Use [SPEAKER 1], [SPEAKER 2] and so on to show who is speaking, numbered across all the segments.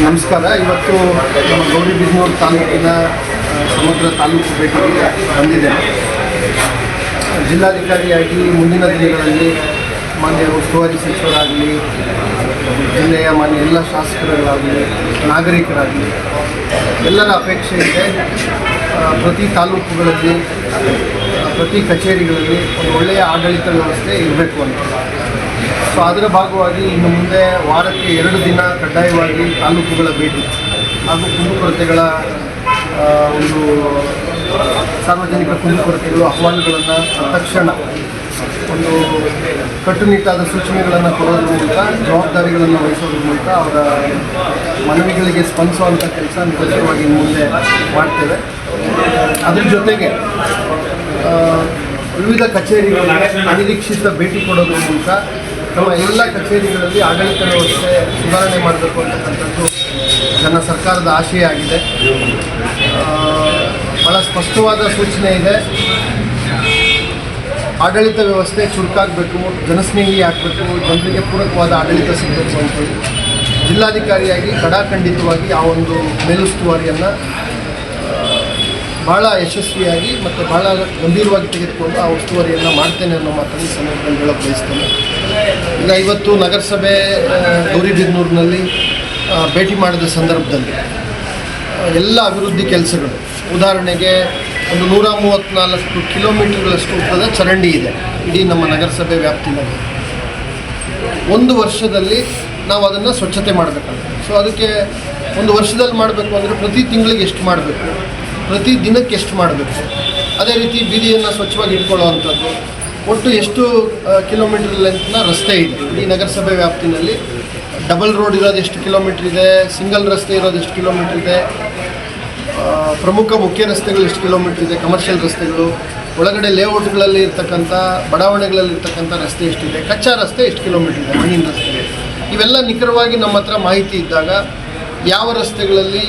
[SPEAKER 1] ನಮಸ್ಕಾರ. ಇವತ್ತು ನಮ್ಮ ಗೌರಿಬಿದನೂರು ತಾಲೂಕಿನ ಸಮಗ್ರ ತಾಲೂಕು ಭೇಟಿಗೆ ಬಂದಿದ್ದೇನೆ. ಜಿಲ್ಲಾಧಿಕಾರಿಯಾಗಿ ಮುಂದಿನ ದಿನಗಳಲ್ಲಿ ಮಾನ್ಯ ಉಸ್ತುವಾರಿ ಸಚಿವರಾಗಲಿ, ಜಿಲ್ಲೆಯ ಮಾನ್ಯ ಎಲ್ಲ ಶಾಸಕರುಗಳಾಗಲಿ, ನಾಗರಿಕರಾಗಲಿ ಎಲ್ಲರ ಅಪೇಕ್ಷೆ ಇದೆ. ಪ್ರತಿ ತಾಲೂಕುಗಳಲ್ಲಿ, ಪ್ರತಿ ಕಚೇರಿಗಳಲ್ಲಿ ಒಂದು ಒಳ್ಳೆಯ ಆಡಳಿತ ವ್ಯವಸ್ಥೆ ಇರಬೇಕು ಅಂತ. ಸೊ ಅದರ ಭಾಗವಾಗಿ ಇನ್ನು ಮುಂದೆ ವಾರಕ್ಕೆ 2 ದಿನ ಕಡ್ಡಾಯವಾಗಿ ತಾಲೂಕುಗಳ ಭೇಟಿ ಹಾಗೂ ಕುಂದುಕೊರತೆಗಳ ಒಂದು ಸಾರ್ವಜನಿಕ ಕುಂದುಕೊರತೆಗಳು ಅಹವಾಲುಗಳನ್ನು ತಕ್ಷಣ ಒಂದು ಕಟ್ಟುನಿಟ್ಟಾದ ಸೂಚನೆಗಳನ್ನು ಕೊಡೋದ್ರ ಮೂಲಕ, ಜವಾಬ್ದಾರಿಗಳನ್ನು ವಹಿಸೋದ್ರ ಮೂಲಕ ಅವರ ಮನವಿಗಳಿಗೆ ಸ್ಪಂದಿಸುವಂಥ ಕೆಲಸ ನಿರಂತರವಾಗಿ ಮುಂದೆ ಮಾಡ್ತೇವೆ. ಅದರ ಜೊತೆಗೆ ವಿವಿಧ ಕಚೇರಿಗಳಿಗೆ ಅನಿರೀಕ್ಷಿತ ಭೇಟಿ ಕೊಡೋದ್ರ ಮೂಲಕ ನಮ್ಮ ಎಲ್ಲ ಕಚೇರಿಗಳಲ್ಲಿ ಆಡಳಿತ ವ್ಯವಸ್ಥೆ ಸುಧಾರಣೆ ಮಾಡಬೇಕು ಅಂತಕ್ಕಂಥದ್ದು ಸರ್ಕಾರದ ಆಶಯ ಆಗಿದೆ. ಭಾಳ ಸ್ಪಷ್ಟವಾದ ಸೂಚನೆ ಇದೆ. ಆಡಳಿತ ವ್ಯವಸ್ಥೆ ಚುರುಕಾಗಬೇಕು, ಜನಸ್ನೇಹಿ ಆಗಬೇಕು, ಜನರಿಗೆ ಪೂರಕವಾದ ಆಡಳಿತ ಸಿಗಬೇಕು ಅಂತೇಳಿ ಜಿಲ್ಲಾಧಿಕಾರಿಯಾಗಿ ಕಡಾಖಂಡಿತವಾಗಿ ಆ ಒಂದು ಮೇಲುಸ್ತುವಾರಿಯನ್ನು ಭಾಳ ಯಶಸ್ವಿಯಾಗಿ ಮತ್ತು ಭಾಳ ಗಂಭೀರವಾಗಿ ತೆಗೆದುಕೊಂಡು ಆ ಉಸ್ತುವಾರಿಯನ್ನು ಮಾಡ್ತೇನೆ ಅನ್ನೋ ಮಾತನ್ನು ಈ ಸಂದರ್ಭದಲ್ಲಿ ಹೇಳಕ್ಕೆ ಬಯಸ್ತೇನೆ. ಈಗ ಇವತ್ತು ನಗರಸಭೆ ಗೌರಿಬಿದನೂರಿನಲ್ಲಿ ಭೇಟಿ ಮಾಡಿದ ಸಂದರ್ಭದಲ್ಲಿ ಎಲ್ಲ ಅಭಿವೃದ್ಧಿ ಕೆಲಸಗಳು, ಉದಾಹರಣೆಗೆ ಒಂದು 134 ಕಿಲೋಮೀಟರ್ಗಳಷ್ಟು ಉದ್ದದ ಚರಂಡಿ ಇದೆ ಇಡೀ ನಮ್ಮ ನಗರಸಭೆ ವ್ಯಾಪ್ತಿನಲ್ಲಿ. 1 ವರ್ಷದಲ್ಲಿ ನಾವು ಅದನ್ನು ಸ್ವಚ್ಛತೆ ಮಾಡಬೇಕಾಗುತ್ತೆ. ಸೊ ಅದಕ್ಕೆ 1 ವರ್ಷದಲ್ಲಿ ಮಾಡಬೇಕು ಅಂದರೆ ಪ್ರತಿ ತಿಂಗಳಿಗೆ ಎಷ್ಟು ಮಾಡಬೇಕು, ಪ್ರತಿ ದಿನಕ್ಕೆ ಎಷ್ಟು ಮಾಡಬೇಕು, ಅದೇ ರೀತಿ ಬೀದಿಯನ್ನು ಸ್ವಚ್ಛವಾಗಿ ಇಟ್ಕೊಳ್ಳುವಂಥದ್ದು. ಒಟ್ಟು ಎಷ್ಟು ಕಿಲೋಮೀಟರ್ ಲೆಂತ್ನ ರಸ್ತೆ ಇದೆ ಇಡೀ ನಗರಸಭೆ ವ್ಯಾಪ್ತಿನಲ್ಲಿ. ಡಬಲ್ ರೋಡ್ ಇರೋದು ಎಷ್ಟು ಕಿಲೋಮೀಟ್ರ್ ಇದೆ, ಸಿಂಗಲ್ ರಸ್ತೆ ಇರೋದು ಎಷ್ಟು ಕಿಲೋಮೀಟ್ರ್ ಇದೆ, ಪ್ರಮುಖ ಮುಖ್ಯ ರಸ್ತೆಗಳು ಎಷ್ಟು ಕಿಲೋಮೀಟ್ರ್ ಇದೆ, ಕಮರ್ಷಿಯಲ್ ರಸ್ತೆಗಳು, ಒಳಗಡೆ ಲೇಔಟ್ಗಳಲ್ಲಿ ಇರ್ತಕ್ಕಂಥ ಬಡಾವಣೆಗಳಲ್ಲಿ ಇರ್ತಕ್ಕಂಥ ರಸ್ತೆ ಎಷ್ಟಿದೆ, ಕಚ್ಚಾ ರಸ್ತೆ ಎಷ್ಟು ಕಿಲೋಮೀಟ್ರ್ ಇದೆ, ಮಣ್ಣಿನ ರಸ್ತೆ, ಇವೆಲ್ಲ ನಿಖರವಾಗಿ ನಮ್ಮ ಹತ್ರ ಮಾಹಿತಿ ಇದ್ದಾಗ ಯಾವ ರಸ್ತೆಗಳಲ್ಲಿ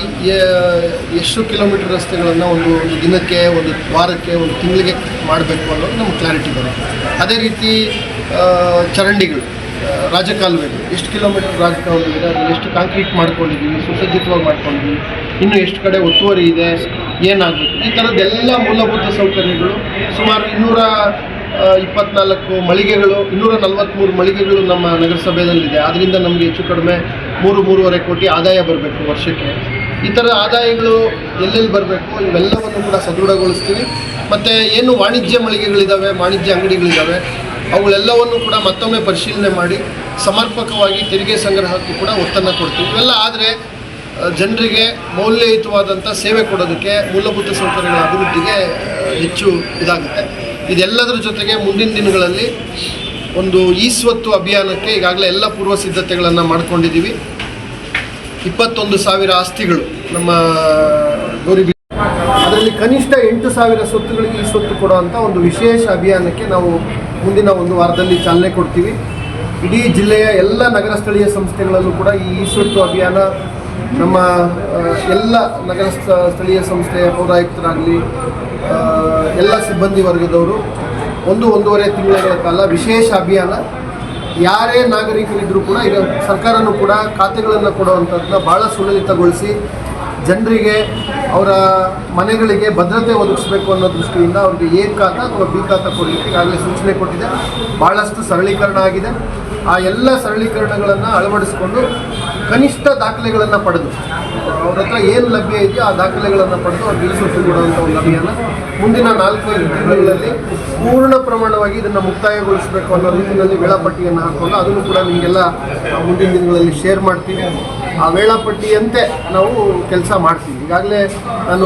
[SPEAKER 1] ಎಷ್ಟು ಕಿಲೋಮೀಟರ್ ರಸ್ತೆಗಳನ್ನು ಒಂದು ದಿನಕ್ಕೆ, ಒಂದು ವಾರಕ್ಕೆ, ಒಂದು ತಿಂಗಳಿಗೆ ಮಾಡಬೇಕು ಅನ್ನೋದು ನಮ್ಗೆ ಕ್ಲಾರಿಟಿ ಬರುತ್ತೆ. ಅದೇ ರೀತಿ ಚರಂಡಿಗಳು, ರಾಜಕಾಲುವೆಗಳು, ಎಷ್ಟು ಕಿಲೋಮೀಟರ್ ರಾಜಕಾಲುವೆ, ಅದನ್ನು ಎಷ್ಟು ಕಾಂಕ್ರೀಟ್ ಮಾಡ್ಕೊಂಡಿದ್ದೀವಿ, ಸುಸಜ್ಜಿತವಾಗಿ ಮಾಡ್ಕೊಂಡಿದ್ದೀವಿ, ಇನ್ನು ಎಷ್ಟು ಕಡೆ ಒತ್ತುವರಿ ಇದೆ, ಏನಾಗಬೇಕು, ಈ ಥರದ್ದೆಲ್ಲ ಮೂಲಭೂತ ಸೌಕರ್ಯಗಳು. ಸುಮಾರು 224 ಮಳಿಗೆಗಳು, 243 ಮಳಿಗೆಗಳು ನಮ್ಮ ನಗರಸಭೆಯಲ್ಲಿದೆ. ಆದ್ದರಿಂದ ನಮಗೆ ಹೆಚ್ಚು ಕಡಿಮೆ 3-3.5 ಕೋಟಿ ಆದಾಯ ಬರಬೇಕು ವರ್ಷಕ್ಕೆ. ಈ ಥರ ಆದಾಯಗಳು ಎಲ್ಲೆಲ್ಲಿ ಬರಬೇಕು ಇವೆಲ್ಲವನ್ನು ಕೂಡ ಸದೃಢಗೊಳಿಸ್ತೀವಿ. ಮತ್ತು ಏನು ವಾಣಿಜ್ಯ ಮಳಿಗೆಗಳಿದ್ದಾವೆ, ವಾಣಿಜ್ಯ ಅಂಗಡಿಗಳಿದ್ದಾವೆ, ಅವುಗಳೆಲ್ಲವನ್ನು ಕೂಡ ಮತ್ತೊಮ್ಮೆ ಪರಿಶೀಲನೆ ಮಾಡಿ ಸಮರ್ಪಕವಾಗಿ ತೆರಿಗೆ ಸಂಗ್ರಹಕ್ಕೂ ಕೂಡ ಒತ್ತನ್ನು ಕೊಡ್ತೀವಿ. ಇವೆಲ್ಲ ಆದರೆ ಜನರಿಗೆ ಮೌಲ್ಯಯುತವಾದಂಥ ಸೇವೆ ಕೊಡೋದಕ್ಕೆ, ಮೂಲಭೂತ ಸೌಕರ್ಯಗಳ ಅಭಿವೃದ್ಧಿಗೆ ಹೆಚ್ಚು ಇದಾಗುತ್ತೆ. ಇದೆಲ್ಲದರ ಜೊತೆಗೆ ಮುಂದಿನ ದಿನಗಳಲ್ಲಿ ಒಂದು ಸ್ವತ್ತು ಅಭಿಯಾನಕ್ಕೆ ಈಗಾಗಲೇ ಎಲ್ಲ ಪೂರ್ವ ಸಿದ್ಧತೆಗಳನ್ನು ಮಾಡ್ಕೊಂಡಿದ್ದೀವಿ. 21,000 ಆಸ್ತಿಗಳು ನಮ್ಮ ಅದರಲ್ಲಿ ಕನಿಷ್ಠ 8,000 ಸ್ವತ್ತುಗಳಿಗೆ ಸ್ವತ್ತು ಕೊಡುವಂಥ ಒಂದು ವಿಶೇಷ ಅಭಿಯಾನಕ್ಕೆ ನಾವು ಮುಂದಿನ 1 ವಾರದಲ್ಲಿ ಚಾಲನೆ ಕೊಡ್ತೀವಿ. ಇಡೀ ಜಿಲ್ಲೆಯ ಎಲ್ಲ ನಗರ ಸ್ಥಳೀಯ ಸಂಸ್ಥೆಗಳಲ್ಲೂ ಕೂಡ ಈ ಸ್ವತ್ತು ಅಭಿಯಾನ ನಮ್ಮ ಎಲ್ಲ ನಗರ ಸ್ಥಳೀಯ ಸಂಸ್ಥೆಯ ಪೌರಾಯುಕ್ತರಾಗಲಿ, ಎಲ್ಲ ಸಿಬ್ಬಂದಿ ವರ್ಗದವರು 1-1.5 ತಿಂಗಳ ಕಾಲ ವಿಶೇಷ ಅಭಿಯಾನ. ಯಾರೇ ನಾಗರಿಕರಿದ್ದರೂ ಕೂಡ ಈಗ ಸರ್ಕಾರನೂ ಕೂಡ ಖಾತೆಗಳನ್ನು ಕೊಡುವಂಥದ್ದನ್ನ ಭಾಳ ಸುಲಲಿತಗೊಳಿಸಿ ಜನರಿಗೆ ಅವರ ಮನೆಗಳಿಗೆ ಭದ್ರತೆ ಒದಗಿಸಬೇಕು ಅನ್ನೋ ದೃಷ್ಟಿಯಿಂದ ಅವ್ರಿಗೆ ಎ ಖಾತಾ ಅಥವಾ ಬಿ ಖಾತಾ ಕೊಡಲಿಕ್ಕೆ ಈಗಾಗಲೇ ಸೂಚನೆ ಕೊಟ್ಟಿದೆ. ಭಾಳಷ್ಟು ಸರಳೀಕರಣ ಆಗಿದೆ. ಆ ಎಲ್ಲ ಸರಳೀಕರಣಗಳನ್ನು ಅಳವಡಿಸಿಕೊಂಡು ಕನಿಷ್ಠ ದಾಖಲೆಗಳನ್ನು ಪಡೆದು ಅವ್ರ ಹತ್ರ ಏನು ಲಭ್ಯ ಇದೆಯೋ ಆ ದಾಖಲೆಗಳನ್ನು ಪಡೆದು ಅವ್ರಿಗೆ ಸ್ವತ್ತು ಕೊಡುವಂಥ ಒಂದು ಅಭಿಯಾನ ಮುಂದಿನ 4-5 ತಿಂಗಳಲ್ಲಿ ಪೂರ್ಣ ಪ್ರಮಾಣವಾಗಿ ಇದನ್ನು ಮುಕ್ತಾಯಗೊಳಿಸಬೇಕು ಅನ್ನೋ ರೀತಿಯಲ್ಲಿ ವೇಳಾಪಟ್ಟಿಯನ್ನು ಹಾಕ್ಕೊಂಡು ಅದನ್ನು ಕೂಡ ನಿಮಗೆಲ್ಲ ಮುಂದಿನ ದಿನಗಳಲ್ಲಿ ಶೇರ್ ಮಾಡ್ತೀವಿ. ಆ ವೇಳಾಪಟ್ಟಿಯಂತೆ ನಾವು ಕೆಲಸ ಮಾಡ್ತೀವಿ. ಈಗಾಗಲೇ ನಾನು